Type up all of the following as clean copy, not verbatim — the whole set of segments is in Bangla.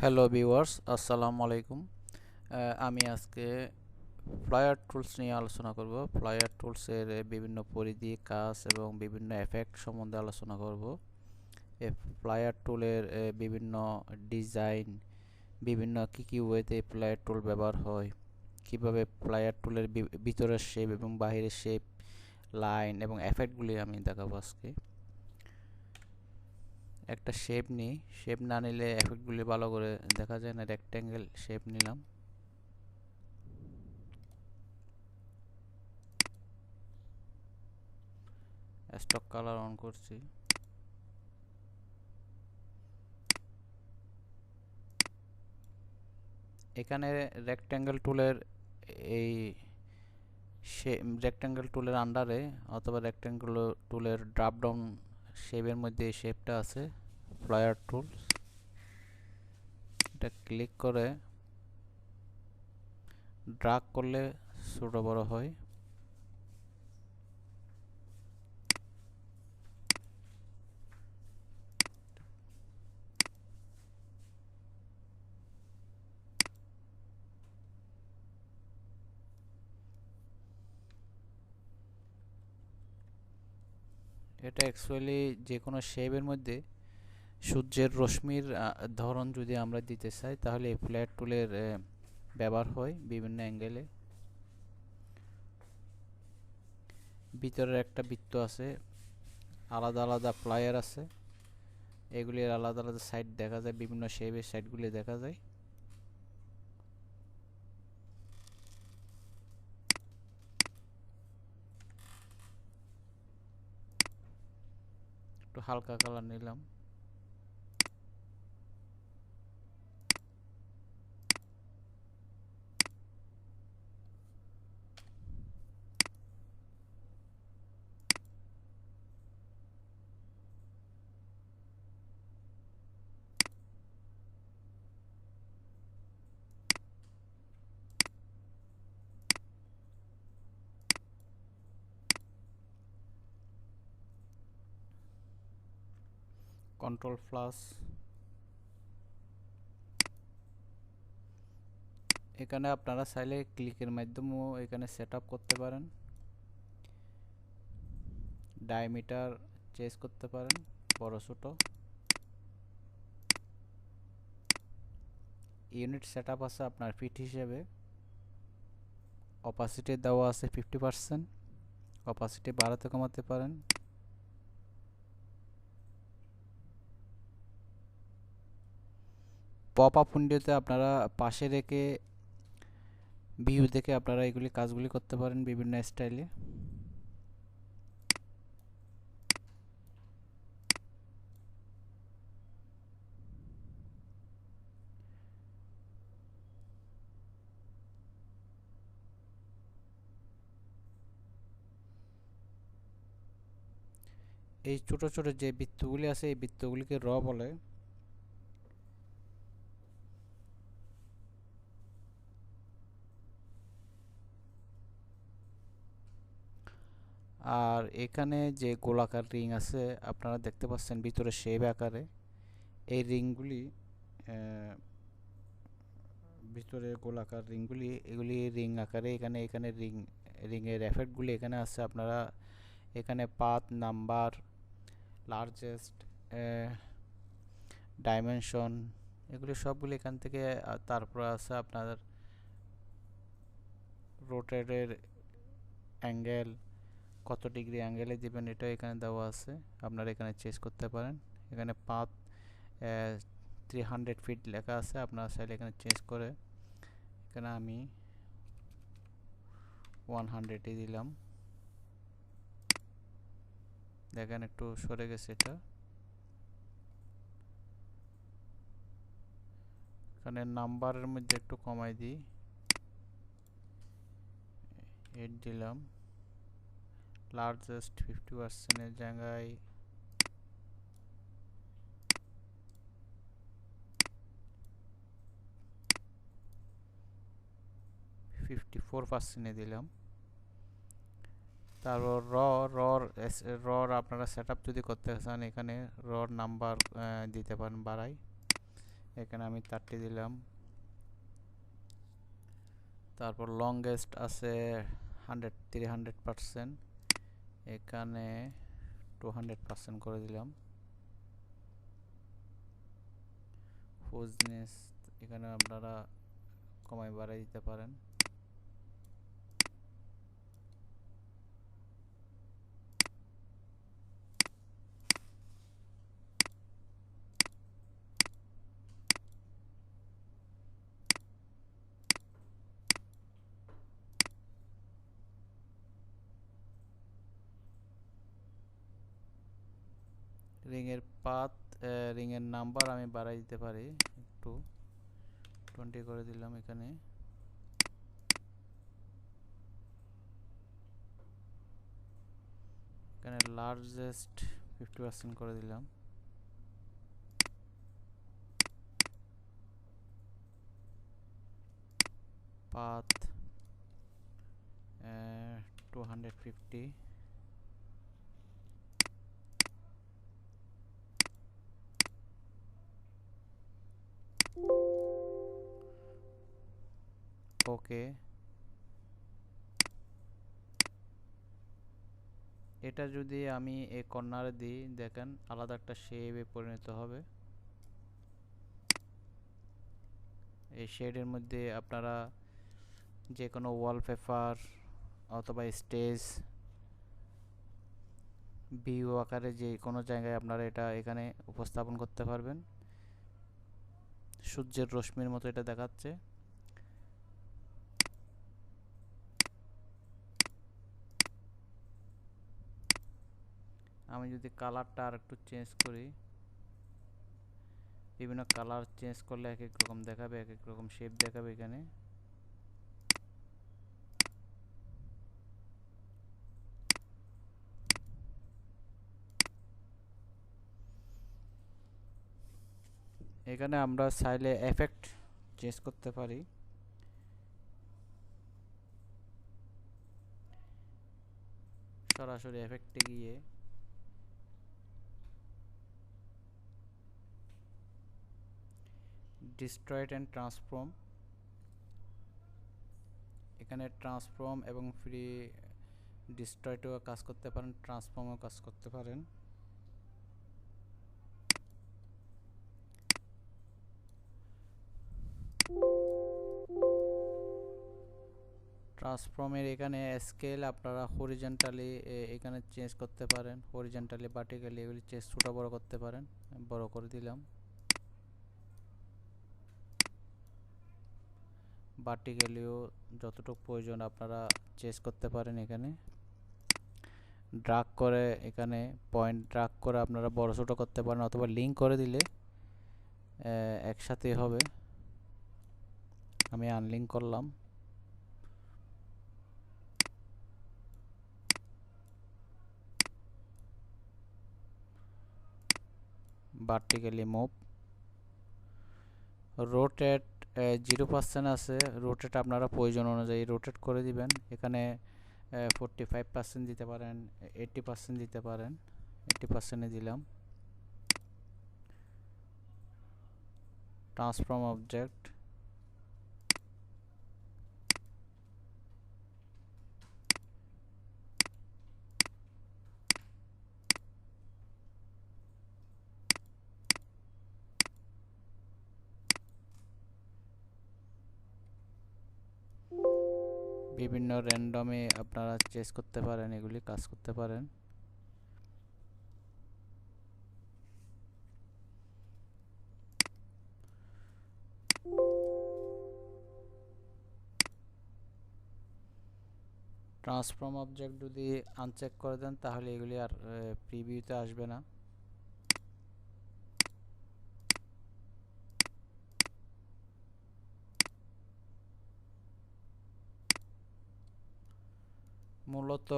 হ্যালো ভিউয়ার্স, আসসালামু আলাইকুম। আমি আজকে ফ্লায়ার টুলস নিয়ে আলোচনা করব। ফ্লায়ার টুলসের বিভিন্ন পরিধি, কাজ এবং বিভিন্ন এফেক্ট সম্বন্ধে আলোচনা করব। এই ফ্লায়ার টুলের বিভিন্ন ডিজাইন, বিভিন্ন কী ওয়েতে ফ্লায়ার টুল ব্যবহার হয়, কিভাবে ফ্লায়ার টুলের ভিতরের শেপ এবং বাহিরের শেপ, লাইন এবং এফেক্টগুলি আমি দেখাবো আজকে। একটা শেপ নিই, শেপ না নিলে এফেক্টগুলি ভালো করে দেখা যায় না। রেক্ট্যাঙ্গেল শেপ নিলাম। স্টক কালার অন করছি। এখানে রেক্ট্যাঙ্গেল টুলের এই রেক্ট্যাঙ্গেল টুলের আন্ডারে অথবা রেক্ট্যাঙ্গেল টুলের ড্রপ ডাউন শেপের মধ্যে এই শেপটা আছে, ফ্লায়ার টুল। এটা ক্লিক করে ড্রাগ করলে ছোট বড় হয়। এটা অ্যাকচুয়ালি যে কোনো শেপের মধ্যে সূর্যের রশ্মির ধরন যদি আমরা দিতে চাই তাহলে এই ফ্ল্যাট টুলের ব্যবহার হয় বিভিন্ন অ্যাঙ্গেলে। ভিতরের একটা বৃত্ত আছে, আলাদা আলাদা ফ্লায়ার আছে, এগুলির আলাদা আলাদা সাইড দেখা যায়, বিভিন্ন শেপের সাইডগুলি দেখা যায়। একটু হালকা কালার নিলাম। Control plus. এখানে আপনারা চাইলে ক্লিকের মাধ্যমেও এখানে সেট আপ করতে পারেন, ডায়ামিটার চেঞ্জ করতে পারেন বড় ছোট। ইউনিট সেট আপ আছে আপনার ফিট হিসেবে। অপাসিটি দেওয়া আছে 50%, অপাসিটি বাড়াতে কমাতে পারেন। পপ আপ উইন্ডোতে আপনারা পাশে রেখে ভিউ দেখে আপনারা এগুলি কাজগুলি করতে পারেন বিভিন্ন স্টাইলে। এই ছোট ছোট যে বৃত্তগুলি আছে এই বৃত্তগুলিকে র বলে। আর এখানে যে গোলাকার রিং আছে আপনারা দেখতে পাচ্ছেন ভিতরে শেপ আকারে। এই রিংগুলি ভিতরে গোলাকার রিংগুলি, এগুলি রিং আকারে। এখানে এখানে রিংয়ের এফেক্টগুলি এখানে আছে। আপনারা এখানে পাথ, নাম্বার, লার্জেস্ট, ডাইমেনশন, এগুলি সবগুলি এখান থেকে। তারপর আছে আপনার রোটেটের অ্যাঙ্গেল, কত ডিগ্রি অ্যাঙ্গেলে দিবেন এটা এখানে দেওয়া আছে, আপনারা এখানে চেঞ্জ করতে পারেন। এখানে পাথ 300 ফিট লেখা আছে, আপনারা চাইলে এখানে চেঞ্জ করে এখানে আমি 100 দিলাম। দেখেন একটু সরে গেছে এটা। এখানে নাম্বারের মধ্যে একটু কমাই দিই, 8 দিলাম। লার্জেস্ট 50%-এর জায়গায় 54%-এ দিলাম। তারপর রর আপনারা সেট আপ যদি করতে চান এখানে রর নাম্বার দিতে পারেন বাড়াই। এখানে আমি 30 দিলাম। তারপর লংগেস্ট আছে 300%, এখানে 200% করে দিলাম। ফুজনেস এখানে আপনারা কমাই বাড়াই দিতে পারেন। রিংয়ের পাত, রিংয়ের নাম্বার আমি বাড়াই দিতে পারি একটু, 20 করে দিলাম। এখানে লার্জেস্ট 50% করে দিলাম। পাথ 250, ওকে। এটা যদি আমি এই কর্নারে দিই, দেখেন আলাদা একটা শেপে পরিণত হবে। এই শেডের মধ্যে আপনারা যে কোনো ওয়ালপেপার অথবা স্টেজ ভিউ আকারে যে কোনো জায়গায় আপনারা এটা এখানে উপস্থাপন করতে পারবেন। সূর্যের রশ্মির মতো এটা দেখাচ্ছে। আমি যদি কালারটা আর একটু চেঞ্জ করি, বিভিন্ন কালার চেঞ্জ করলে এক এক রকম দেখাবে, এক এক রকম শেপ দেখাবে। এখানে এখানে আমরা চাইলে এফেক্ট চেঞ্জ করতে পারি। সরাসরি এফেক্টে গিয়ে ডিস্ট্রয়েড অ্যান্ড ট্রান্সফর্ম, এখানে ট্রান্সফর্ম এবং ফ্রি ডিস্ট্রয়েডও কাজ করতে পারেন, ট্রান্সফর্মও কাজ করতে পারেন। ট্রান্সফর্মের এখানে স্কেল আপনারা হরিজন্টালি এখানে চেঞ্জ করতে পারেন, হরিজন্টালি ভার্টিক্যালি এগুলি চেঞ্জ ছোটো বড়ো করতে পারেন। বড় করে দিলাম। ভার্টিক্যালিও যতটুকু প্রয়োজন আপনারা চেঞ্জ করতে পারেন। এখানে ড্রাগ করে, এখানে পয়েন্ট ড্রাগ করে আপনারা বড় ছোটো করতে পারেন, অথবা লিঙ্ক করে দিলে একসাথে হবে। আমি আনলিঙ্ক করলাম। ভার্টিক্যালি মুভ, রোটেট 0% আছে, রোটেট আপনারা প্রয়োজন অনুযায়ী রোটেট করে দিবেন। এখানে 45% দিতে পারেন, 80% দিতে পারেন। 80% দিলাম। ট্রান্সফর্ম অবজেক্ট, বিভিন্ন র্যান্ডমে আপনারা চেঞ্জ করতে পারেন, এগুলি কাজ করতে পারেন। ট্রান্সফর্ম অবজেক্ট যদি আনচেক করে দেন তাহলে এগুলি আর প্রিভিউতে আসবে না। মূলত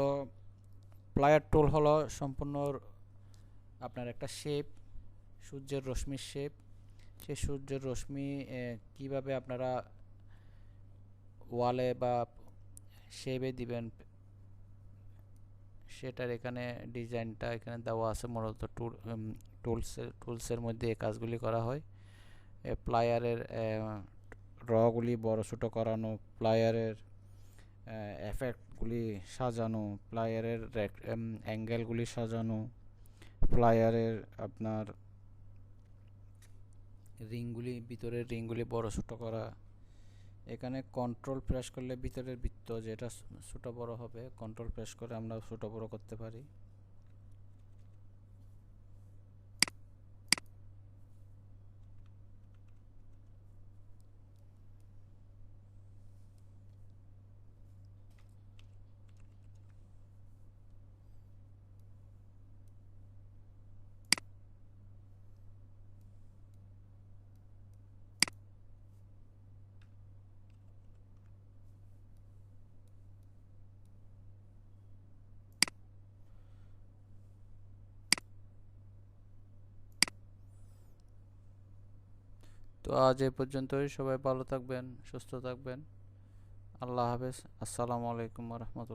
প্লায়ার টুল হলো সম্পূর্ণ আপনার একটা শেপ, সূর্যের রশ্মির শেপ। সেই সূর্যের রশ্মি কিভাবে আপনারা ওয়ালে বা শেপে দিবেন সেটার এখানে ডিজাইনটা এখানে দেওয়া আছে। মূলত টুলসের মধ্যে এই কাজগুলি করা হয়। প্লায়ারের রগুলি বড় ছোটো করানো, প্লায়ারের এফেক্টগুলি সাজানো, প্লায়ারের অ্যাঙ্গেলগুলি সাজানো, প্লায়ারের আপনার রিংগুলি, ভিতরের রিংগুলি বড় ছোটো করা। এখানে কন্ট্রোল প্রেস করলে ভিতরের বৃত্ত যেটা ছোটো বড় হবে, কন্ট্রোল প্রেস করে আমরা ছোটো বড় করতে পারি। তো আজ এ পর্যন্তই। সবাই ভালো থাকবেন, সুস্থ থাকবেন। আল্লাহ হাফেজ। আসসালামু আলাইকুম ওয়া রাহমাতুল্লাহ।